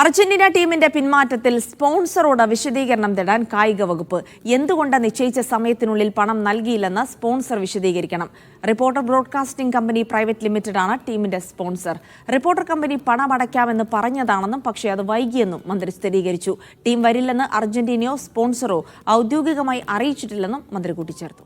Argentina ടീമിന്റെ പിന്മാറ്റത്തിൽ സ്പോൺസറോട് വിശദീകരണം തേടാൻ കായിക വകുപ്പ്. എന്തുകൊണ്ട് നിശ്ചയിച്ച സമയത്തിനുള്ളിൽ പണം നൽകിയില്ലെന്ന് സ്പോൺസർ വിശദീകരിക്കണം. Reporter broadcasting company private limited ആണ് ടീമിന്റെ സ്പോൺസർ. റിപ്പോർട്ടർ കമ്പനി പണം അടയ്ക്കാമെന്ന് പറഞ്ഞതാണെന്നും പക്ഷേ അത് വൈകിയെന്നും മന്ത്രി സ്ഥിരീകരിച്ചു. ടീം വരില്ലെന്ന് അർജന്റീനയോ സ്പോൺസറോ ഔദ്യോഗികമായി അറിയിച്ചിട്ടില്ലെന്നും മന്ത്രി കൂട്ടിച്ചേർത്തു.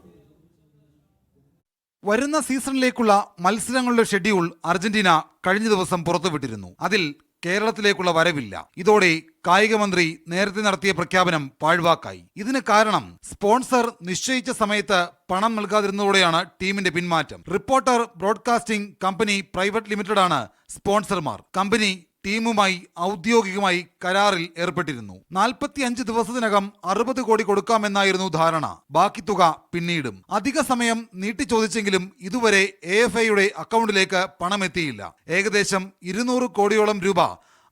വരുന്ന സീസണിലേക്കുള്ള മത്സരങ്ങളുടെ ഷെഡ്യൂൾ അർജന്റീന കഴിഞ്ഞ ദിവസം പുറത്തുവിട്ടിരുന്നു. അതിൽ കേരളത്തിലേക്കുള്ള വരവില്ല. ഇതോടെ കായിക മന്ത്രി നേരത്തെ നടത്തിയ പ്രഖ്യാപനം പാഴ്വാക്കായി. ഇതിന് കാരണം സ്പോൺസർ നിശ്ചയിച്ച സമയത്ത് പണം നൽകാതിരുന്നതോടെയാണ് ടീമിന്റെ പിന്മാറ്റം. Reporter broadcasting company private limited ആണ് സ്പോൺസർമാർ. കമ്പനി ടീമുമായി ഔദ്യോഗികമായി കരാറിൽ ഏർപ്പെട്ടിരുന്നു. 45 ദിവസത്തിനകം 60 കോടി കൊടുക്കാമെന്നായിരുന്നു ധാരണ. ബാക്കി തുക പിന്നീടും. അധിക സമയം നീട്ടി ചോദിച്ചെങ്കിലും ഇതുവരെ AFIയുടെ അക്കൗണ്ടിലേക്ക് പണമെത്തിയില്ല. ഏകദേശം 200 കോടിയോളം രൂപ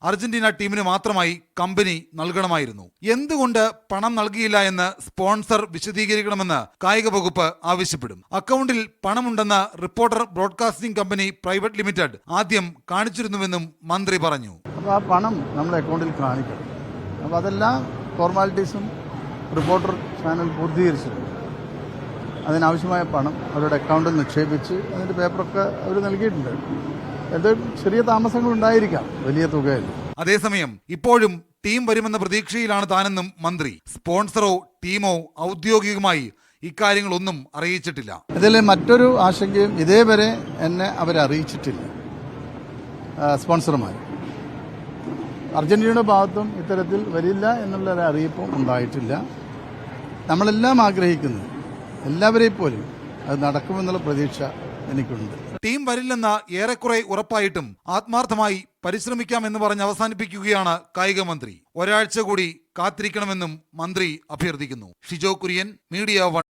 അർജന്റീന ടീമിന് മാത്രമായി കമ്പനി നൽകണമായിരുന്നു. എന്തുകൊണ്ട് പണം നൽകിയില്ല എന്ന് സ്പോൺസർ വിശദീകരിക്കണമെന്ന് കായിക വകുപ്പ് ആവശ്യപ്പെടും. അക്കൗണ്ടിൽ പണമുണ്ടെന്ന് reporter broadcasting company private limited ആദ്യം കാണിച്ചിരുന്നുവെന്നും മന്ത്രി പറഞ്ഞു. അപ്പോൾ ആ പണം നമ്മുടെ അക്കൗണ്ടിൽ കാണിക്കണം. അപ്പോൾ അതെല്ലാം ഫോർമാലിറ്റീസും റിപ്പോർട്ടർ ചാനൽ പൂർത്തീകരിച്ചിട്ടുണ്ട്. അതിനാവശ്യമായ പണം അവരുടെ അക്കൗണ്ടിൽ നിക്ഷേപിച്ച് അതിൻ്റെ പേപ്പറൊക്കെ അവർ നൽകിയിട്ടുണ്ട്. ചെറിയ താമസങ്ങൾ ഉണ്ടായിരിക്കാം, വലിയ തുകയിൽ. അതേസമയം ഇപ്പോഴും ടീം വരുമെന്ന പ്രതീക്ഷയിലാണ് താനെന്നും മന്ത്രി. സ്പോൺസറോ ടീമോ ഔദ്യോഗികമായി ഇക്കാര്യങ്ങളൊന്നും അറിയിച്ചിട്ടില്ല. ഇതിൽ മറ്റൊരു ആശങ്കയും ഇതേവരെ എന്നെ അവരറിയിച്ചിട്ടില്ല. സ്പോൺസർമാർ അർജന്റീനയുടെ ഭാഗത്തും ഇത്തരത്തിൽ വരില്ല എന്നുള്ളൊരു അറിയിപ്പും ഉണ്ടായിട്ടില്ല. നമ്മളെല്ലാം ആഗ്രഹിക്കുന്നു, എല്ലാവരെയും പോലും അത് നടക്കുമെന്നുള്ള പ്രതീക്ഷ എനിക്കുണ്ട്. ടീം വരില്ലെന്ന് ഏറെക്കുറെ ഉറപ്പായിട്ടും ആത്മാർത്ഥമായി പരിശ്രമിക്കാമെന്ന് പറഞ്ഞ് അവസാനിപ്പിക്കുകയാണ് കായിക മന്ത്രി. ഒരാഴ്ച കൂടി കാത്തിരിക്കണമെന്നും മന്ത്രി അഭ്യർത്ഥിക്കുന്നു. ഷിജോ കുര്യൻ, മീഡിയ 1.